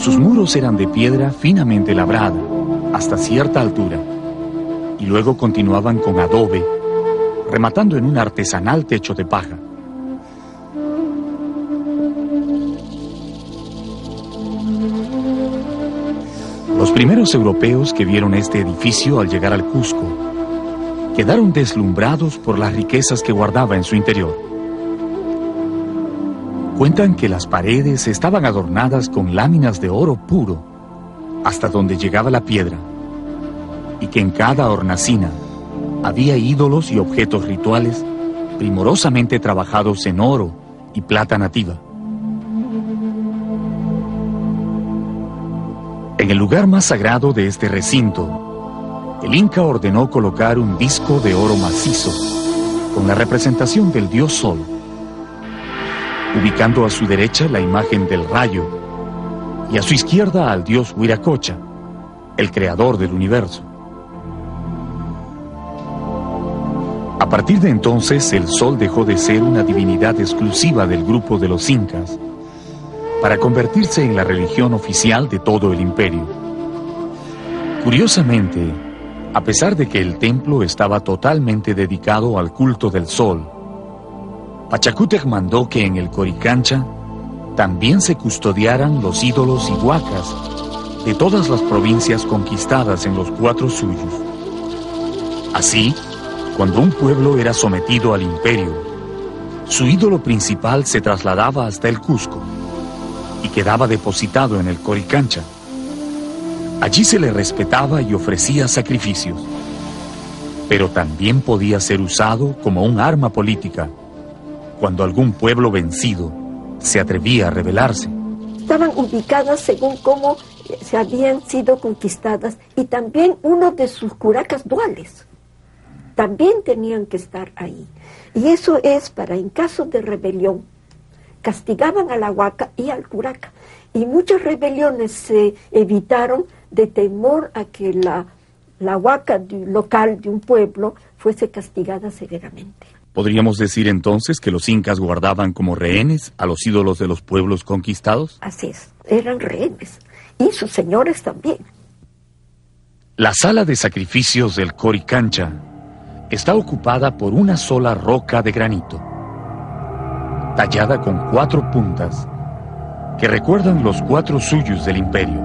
Sus muros eran de piedra finamente labrada, hasta cierta altura, y luego continuaban con adobe, rematando en un artesanal techo de paja. Los primeros europeos que vieron este edificio al llegar al Cusco quedaron deslumbrados por las riquezas que guardaba en su interior. Cuentan que las paredes estaban adornadas con láminas de oro puro, hasta donde llegaba la piedra, y que en cada hornacina había ídolos y objetos rituales primorosamente trabajados en oro y plata nativa. En el lugar más sagrado de este recinto, el Inca ordenó colocar un disco de oro macizo con la representación del dios Sol, ubicando a su derecha la imagen del rayo y a su izquierda al dios Huiracocha, el creador del universo. A partir de entonces, el Sol dejó de ser una divinidad exclusiva del grupo de los incas para convertirse en la religión oficial de todo el imperio. Curiosamente, a pesar de que el templo estaba totalmente dedicado al culto del Sol, Pachacútec mandó que en el Coricancha también se custodiaran los ídolos y huacas de todas las provincias conquistadas en los 4 suyos. Así, cuando un pueblo era sometido al imperio, su ídolo principal se trasladaba hasta el Cusco y quedaba depositado en el Coricancha. Allí se le respetaba y ofrecía sacrificios, pero también podía ser usado como un arma política cuando algún pueblo vencido se atrevía a rebelarse. Estaban ubicadas según cómo se habían sido conquistadas, y también uno de sus curacas duales también tenían que estar ahí. Y eso es para, en caso de rebelión, castigaban a la huaca y al curaca. Y muchas rebeliones se evitaron de temor a que la huaca local de un pueblo fuese castigada severamente. ¿Podríamos decir entonces que los incas guardaban como rehenes a los ídolos de los pueblos conquistados? Así es, eran rehenes, y sus señores también. La sala de sacrificios del Coricancha está ocupada por una sola roca de granito, tallada con 4 puntas, que recuerdan los 4 suyos del imperio.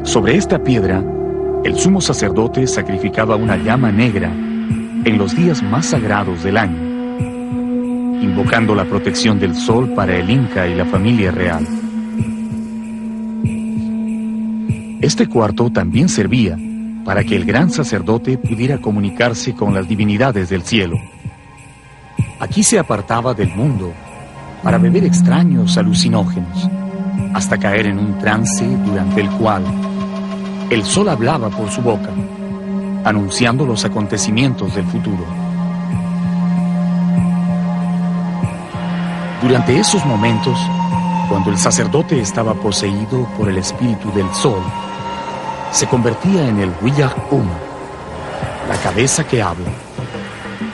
Sobre esta piedra, el sumo sacerdote sacrificaba una llama negra en los días más sagrados del año, invocando la protección del sol para el Inca y la familia real. Este cuarto también servía para que el gran sacerdote pudiera comunicarse con las divinidades del cielo. Aquí se apartaba del mundo para beber extraños alucinógenos, hasta caer en un trance durante el cual el sol hablaba por su boca, anunciando los acontecimientos del futuro. Durante esos momentos, cuando el sacerdote estaba poseído por el espíritu del sol, se convertía en el Huillaj-Um, la cabeza que habla,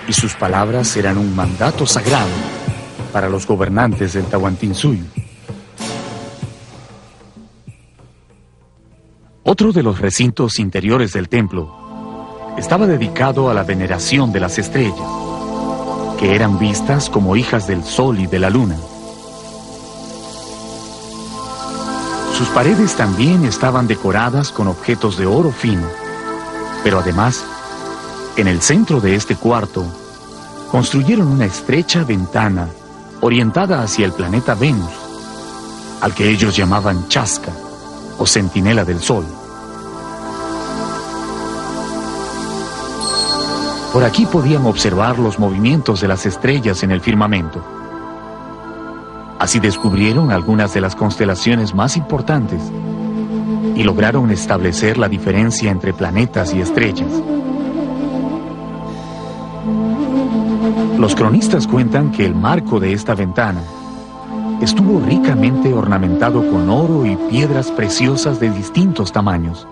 y sus palabras eran un mandato sagrado para los gobernantes del Tahuantinsuyo. Otro de los recintos interiores del templo estaba dedicado a la veneración de las estrellas, que eran vistas como hijas del sol y de la luna. Sus paredes también estaban decoradas con objetos de oro fino, pero además, en el centro de este cuarto, construyeron una estrecha ventana orientada hacia el planeta Venus, al que ellos llamaban Chasca, o centinela del sol. Por aquí podían observar los movimientos de las estrellas en el firmamento. Así descubrieron algunas de las constelaciones más importantes y lograron establecer la diferencia entre planetas y estrellas. Los cronistas cuentan que el marco de esta ventana estuvo ricamente ornamentado con oro y piedras preciosas de distintos tamaños,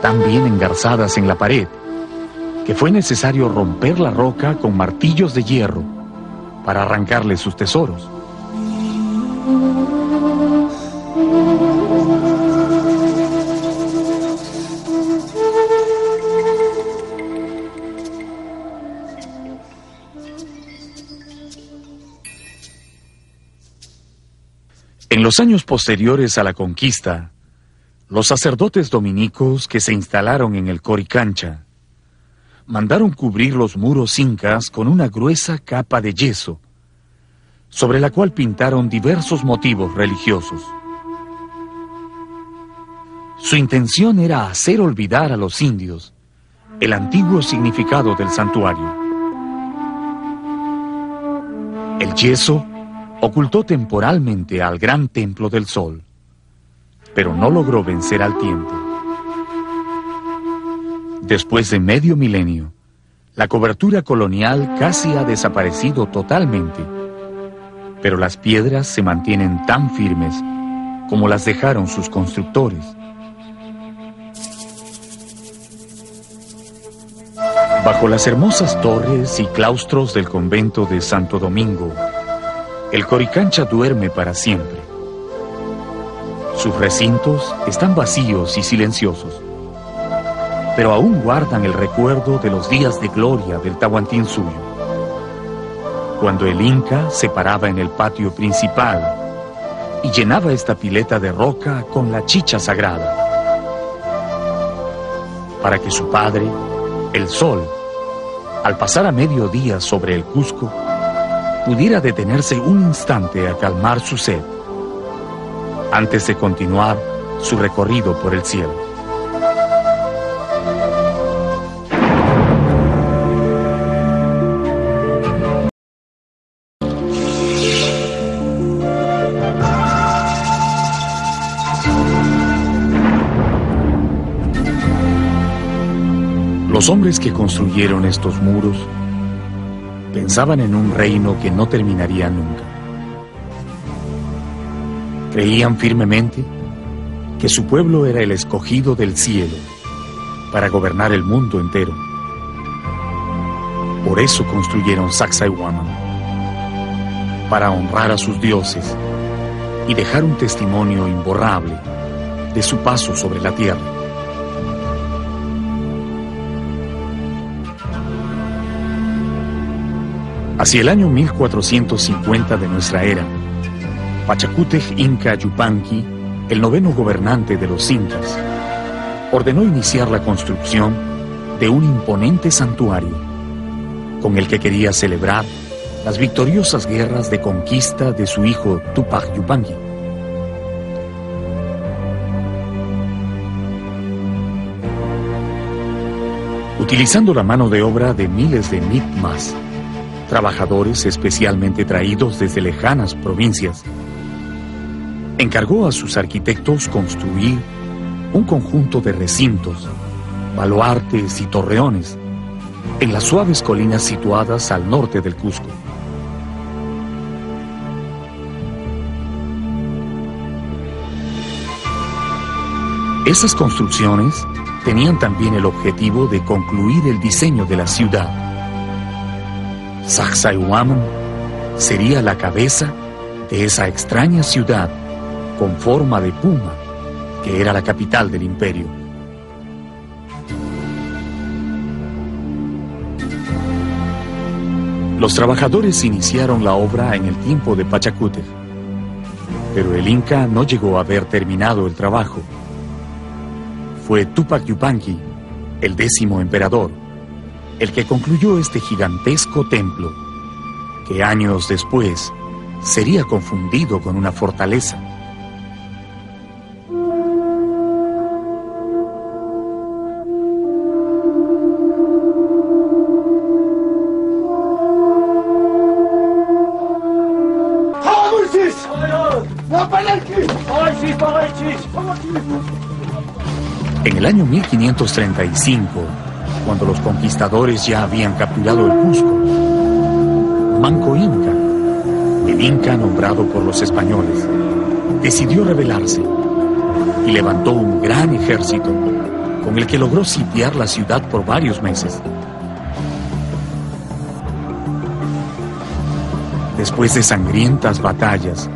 tan bien engarzadas en la pared que fue necesario romper la roca con martillos de hierro para arrancarle sus tesoros. En los años posteriores a la conquista, los sacerdotes dominicos que se instalaron en el Coricancha mandaron cubrir los muros incas con una gruesa capa de yeso, sobre la cual pintaron diversos motivos religiosos. Su intención era hacer olvidar a los indios el antiguo significado del santuario. El yeso ocultó temporalmente al gran templo del sol, pero no logró vencer al tiempo. Después de medio milenio, la cobertura colonial casi ha desaparecido totalmente, pero las piedras se mantienen tan firmes como las dejaron sus constructores. Bajo las hermosas torres y claustros del convento de Santo Domingo, el Coricancha duerme para siempre. Sus recintos están vacíos y silenciosos, pero aún guardan el recuerdo de los días de gloria del Tahuantinsuyo, cuando el Inca se paraba en el patio principal y llenaba esta pileta de roca con la chicha sagrada, para que su padre, el sol, al pasar a mediodía sobre el Cusco, pudiera detenerse un instante a calmar su sed, antes de continuar su recorrido por el cielo. Los hombres que construyeron estos muros pensaban en un reino que no terminaría nunca. Creían firmemente que su pueblo era el escogido del cielo para gobernar el mundo entero. Por eso construyeron Sacsayhuaman, para honrar a sus dioses y dejar un testimonio imborrable de su paso sobre la tierra. Hacia el año 1450 de nuestra era, Pachacútec Inca Yupanqui, el noveno gobernante de los incas, ordenó iniciar la construcción de un imponente santuario, con el que quería celebrar las victoriosas guerras de conquista de su hijo Tupac Yupanqui. Utilizando la mano de obra de miles de mitmas, trabajadores especialmente traídos desde lejanas provincias, encargó a sus arquitectos construir un conjunto de recintos, baluartes y torreones en las suaves colinas situadas al norte del Cusco. Esas construcciones tenían también el objetivo de concluir el diseño de la ciudad. Sacsayhuaman sería la cabeza de esa extraña ciudad con forma de puma, que era la capital del imperio. Los trabajadores iniciaron la obra en el tiempo de Pachacútec, pero el Inca no llegó a haber terminado el trabajo. Fue Tupac Yupanqui, el 10º emperador, el que concluyó este gigantesco templo, que años después sería confundido con una fortaleza. En el año 1535, cuando los conquistadores ya habían capturado el Cusco, Manco Inca, el Inca nombrado por los españoles, decidió rebelarse y levantó un gran ejército con el que logró sitiar la ciudad por varios meses. Después de sangrientas batallas,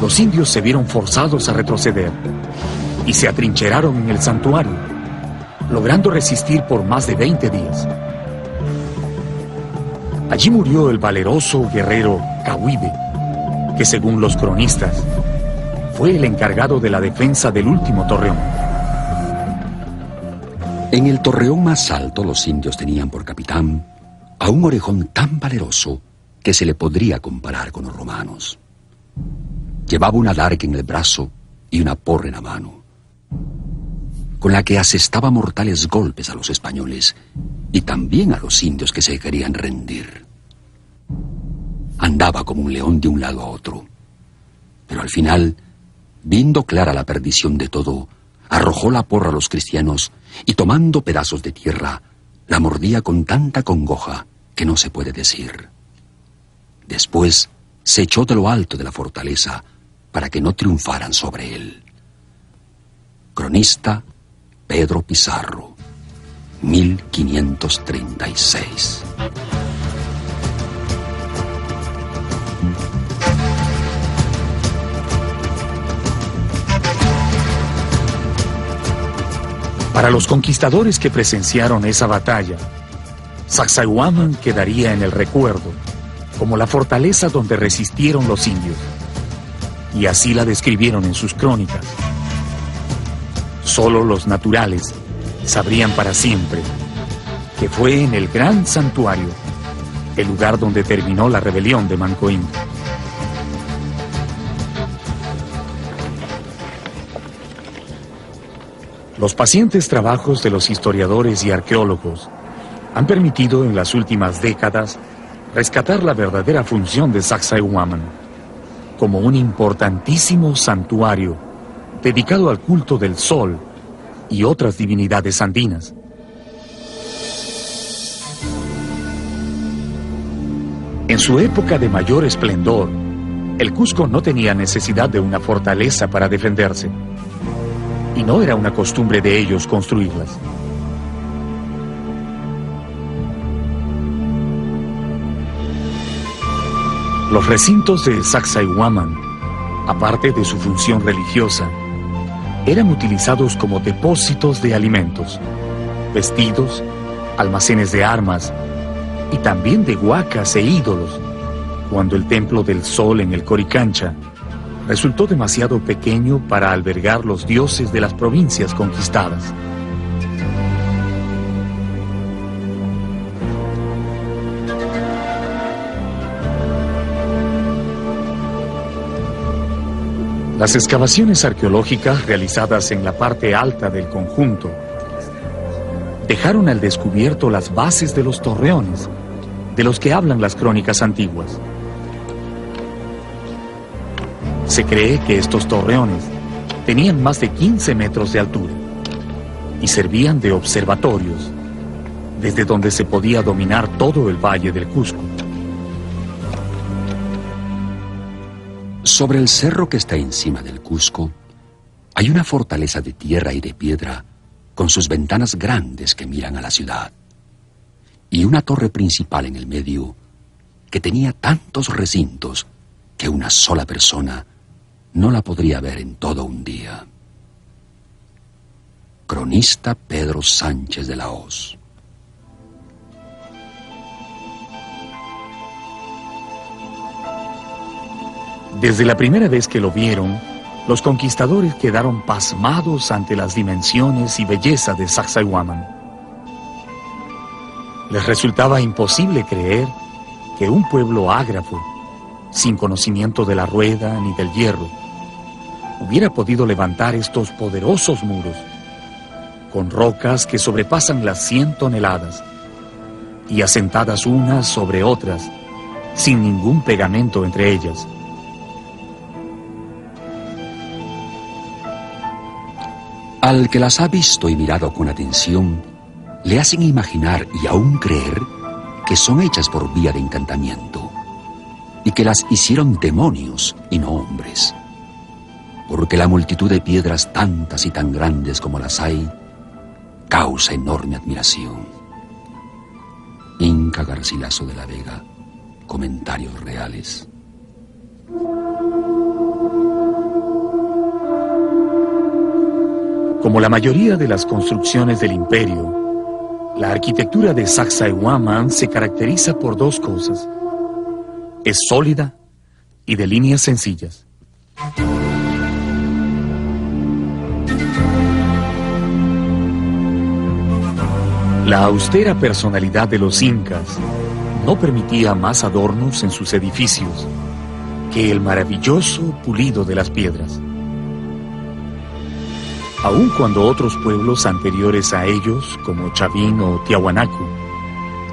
los indios se vieron forzados a retroceder y se atrincheraron en el santuario, logrando resistir por más de 20 días. Allí murió el valeroso guerrero Cahuibe, que según los cronistas, fue el encargado de la defensa del último torreón. En el torreón más alto, los indios tenían por capitán a un orejón tan valeroso que se le podría comparar con los romanos. Llevaba una daga en el brazo y una porra en la mano, con la que asestaba mortales golpes a los españoles y también a los indios que se querían rendir. Andaba como un león de un lado a otro, pero al final, viendo clara la perdición de todo, arrojó la porra a los cristianos y tomando pedazos de tierra, la mordía con tanta congoja que no se puede decir. Después se echó de lo alto de la fortaleza para que no triunfaran sobre él. Cronista Pedro Pizarro, 1536. Para los conquistadores que presenciaron esa batalla, Sacsayhuamán quedaría en el recuerdo como la fortaleza donde resistieron los indios, y así la describieron en sus crónicas. Solo los naturales sabrían para siempre que fue en el gran santuario el lugar donde terminó la rebelión de Manco Inca. Los pacientes trabajos de los historiadores y arqueólogos han permitido en las últimas décadas rescatar la verdadera función de Sacsayhuamán como un importantísimo santuario dedicado al culto del sol y otras divinidades andinas. En su época de mayor esplendor, el Cusco no tenía necesidad de una fortaleza para defenderse, y no era una costumbre de ellos construirlas. Los recintos de Sacsayhuamán, aparte de su función religiosa, eran utilizados como depósitos de alimentos, vestidos, almacenes de armas y también de huacas e ídolos, cuando el templo del sol en el Coricancha resultó demasiado pequeño para albergar los dioses de las provincias conquistadas. Las excavaciones arqueológicas realizadas en la parte alta del conjunto dejaron al descubierto las bases de los torreones, de los que hablan las crónicas antiguas. Se cree que estos torreones tenían más de 15 metros de altura y servían de observatorios, desde donde se podía dominar todo el valle del Cusco. Sobre el cerro que está encima del Cusco, hay una fortaleza de tierra y de piedra con sus ventanas grandes que miran a la ciudad, y una torre principal en el medio que tenía tantos recintos que una sola persona no la podría ver en todo un día. Cronista Pedro Sánchez de la Hoz. Desde la primera vez que lo vieron, los conquistadores quedaron pasmados ante las dimensiones y belleza de Sacsayhuamán. Les resultaba imposible creer que un pueblo ágrafo, sin conocimiento de la rueda ni del hierro, hubiera podido levantar estos poderosos muros, con rocas que sobrepasan las 100 toneladas, y asentadas unas sobre otras, sin ningún pegamento entre ellas. Al que las ha visto y mirado con atención, le hacen imaginar y aún creer que son hechas por vía de encantamiento y que las hicieron demonios y no hombres, porque la multitud de piedras tantas y tan grandes como las hay causa enorme admiración. Inca Garcilaso de la Vega, Comentarios Reales. Como la mayoría de las construcciones del imperio, la arquitectura de Sacsayhuaman se caracteriza por dos cosas. Es sólida y de líneas sencillas. La austera personalidad de los incas no permitía más adornos en sus edificios que el maravilloso pulido de las piedras. Aun cuando otros pueblos anteriores a ellos, como Chavín o Tiahuanacu,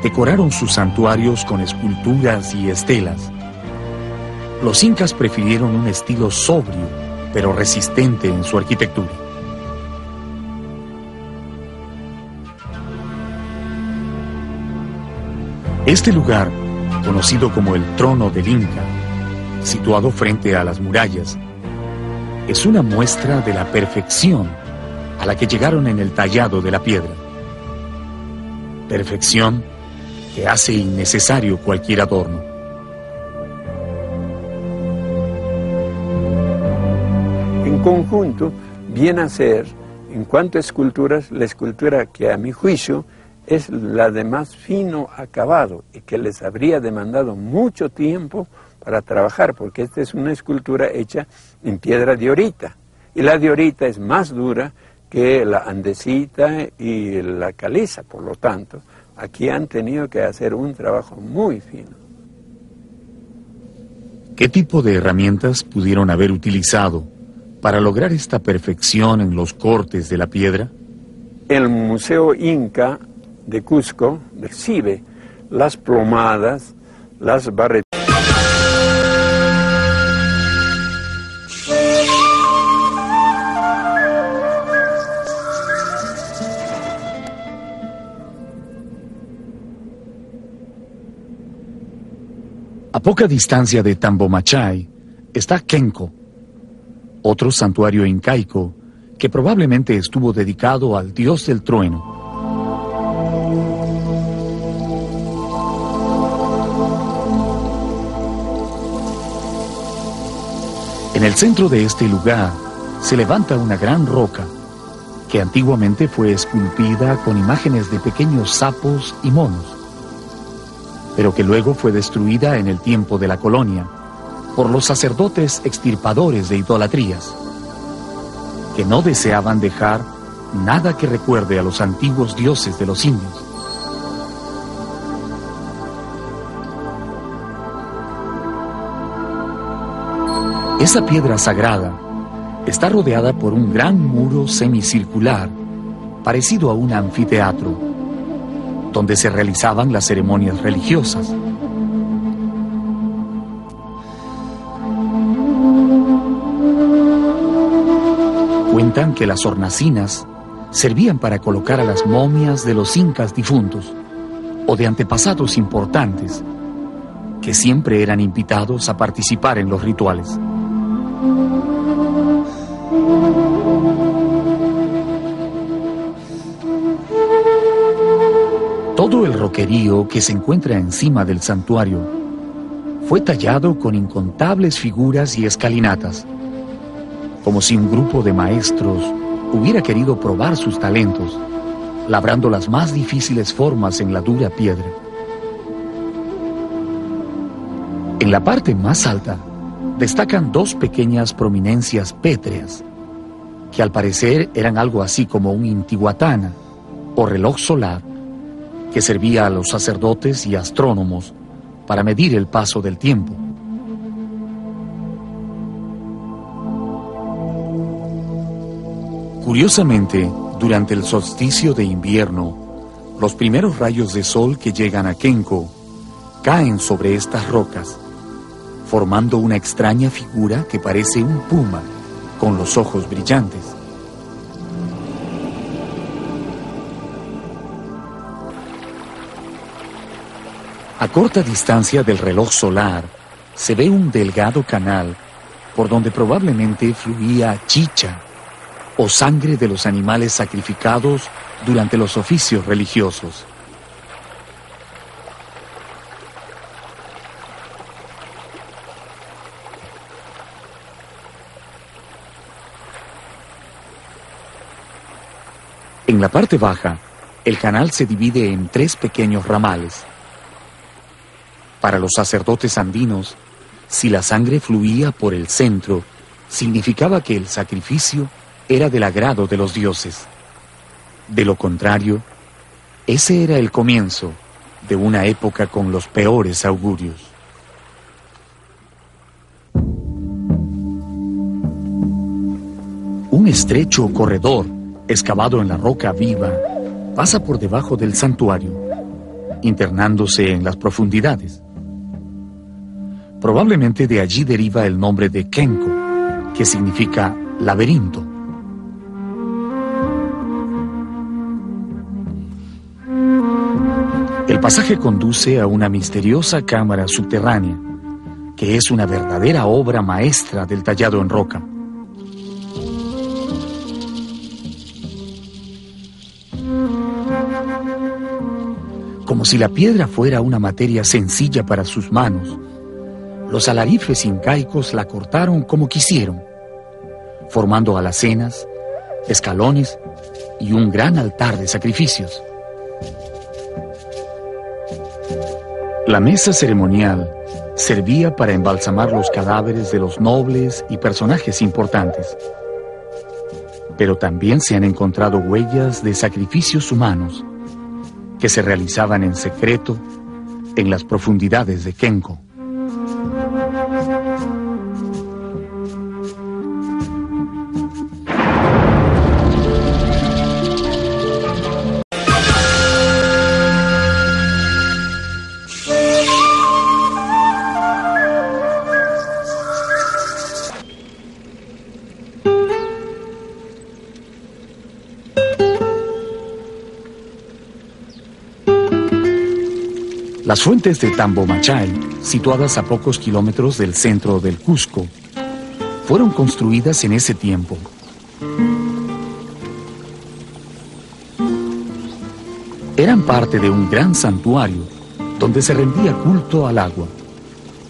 decoraron sus santuarios con esculturas y estelas, los incas prefirieron un estilo sobrio, pero resistente en su arquitectura. Este lugar, conocido como el Trono del Inca, situado frente a las murallas, es una muestra de la perfección a la que llegaron en el tallado de la piedra. Perfección que hace innecesario cualquier adorno. En conjunto, viene a ser, en cuanto a esculturas, la escultura que a mi juicio es la de más fino acabado y que les habría demandado mucho tiempo para trabajar, porque esta es una escultura hecha en piedra diorita, y la diorita es más dura que la andesita y la caliza, por lo tanto, aquí han tenido que hacer un trabajo muy fino. ¿Qué tipo de herramientas pudieron haber utilizado para lograr esta perfección en los cortes de la piedra? El Museo Inca de Cusco recibe las plomadas, las barretas. A poca distancia de Tambomachay está Kenko, otro santuario incaico que probablemente estuvo dedicado al dios del trueno. En el centro de este lugar se levanta una gran roca que antiguamente fue esculpida con imágenes de pequeños sapos y monos, pero que luego fue destruida en el tiempo de la colonia por los sacerdotes extirpadores de idolatrías, que no deseaban dejar nada que recuerde a los antiguos dioses de los indios. Esa piedra sagrada está rodeada por un gran muro semicircular, parecido a un anfiteatro, donde se realizaban las ceremonias religiosas. Cuentan que las hornacinas servían para colocar a las momias de los incas difuntos o de antepasados importantes, que siempre eran invitados a participar en los rituales. Todo el roquerío que se encuentra encima del santuario fue tallado con incontables figuras y escalinatas, como si un grupo de maestros hubiera querido probar sus talentos, labrando las más difíciles formas en la dura piedra. En la parte más alta destacan dos pequeñas prominencias pétreas, que al parecer eran algo así como un intihuatana o reloj solar que servía a los sacerdotes y astrónomos para medir el paso del tiempo. Curiosamente, durante el solsticio de invierno, los primeros rayos de sol que llegan a Kenko caen sobre estas rocas, formando una extraña figura que parece un puma con los ojos brillantes. A corta distancia del reloj solar se ve un delgado canal por donde probablemente fluía chicha o sangre de los animales sacrificados durante los oficios religiosos. En la parte baja, el canal se divide en 3 pequeños ramales. Para los sacerdotes andinos, si la sangre fluía por el centro, significaba que el sacrificio era del agrado de los dioses. De lo contrario, ese era el comienzo de una época con los peores augurios. Un estrecho corredor, excavado en la roca viva, pasa por debajo del santuario, internándose en las profundidades. Probablemente de allí deriva el nombre de Kenko, que significa laberinto. El pasaje conduce a una misteriosa cámara subterránea, que es una verdadera obra maestra del tallado en roca. Como si la piedra fuera una materia sencilla para sus manos, los alarifes incaicos la cortaron como quisieron, formando alacenas, escalones y un gran altar de sacrificios. La mesa ceremonial servía para embalsamar los cadáveres de los nobles y personajes importantes. Pero también se han encontrado huellas de sacrificios humanos que se realizaban en secreto en las profundidades de Kenko. Las fuentes de Tambomachay, situadas a pocos kilómetros del centro del Cusco, fueron construidas en ese tiempo. Eran parte de un gran santuario donde se rendía culto al agua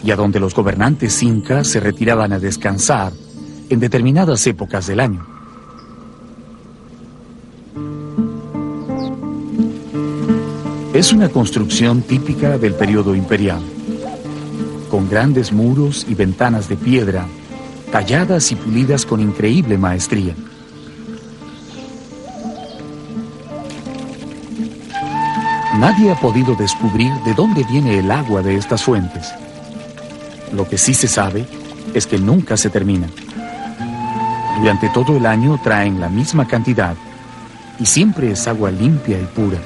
y a donde los gobernantes incas se retiraban a descansar en determinadas épocas del año. Es una construcción típica del periodo imperial, con grandes muros y ventanas de piedra, talladas y pulidas con increíble maestría. Nadie ha podido descubrir de dónde viene el agua de estas fuentes. Lo que sí se sabe es que nunca se termina. Durante todo el año traen la misma cantidad y siempre es agua limpia y pura.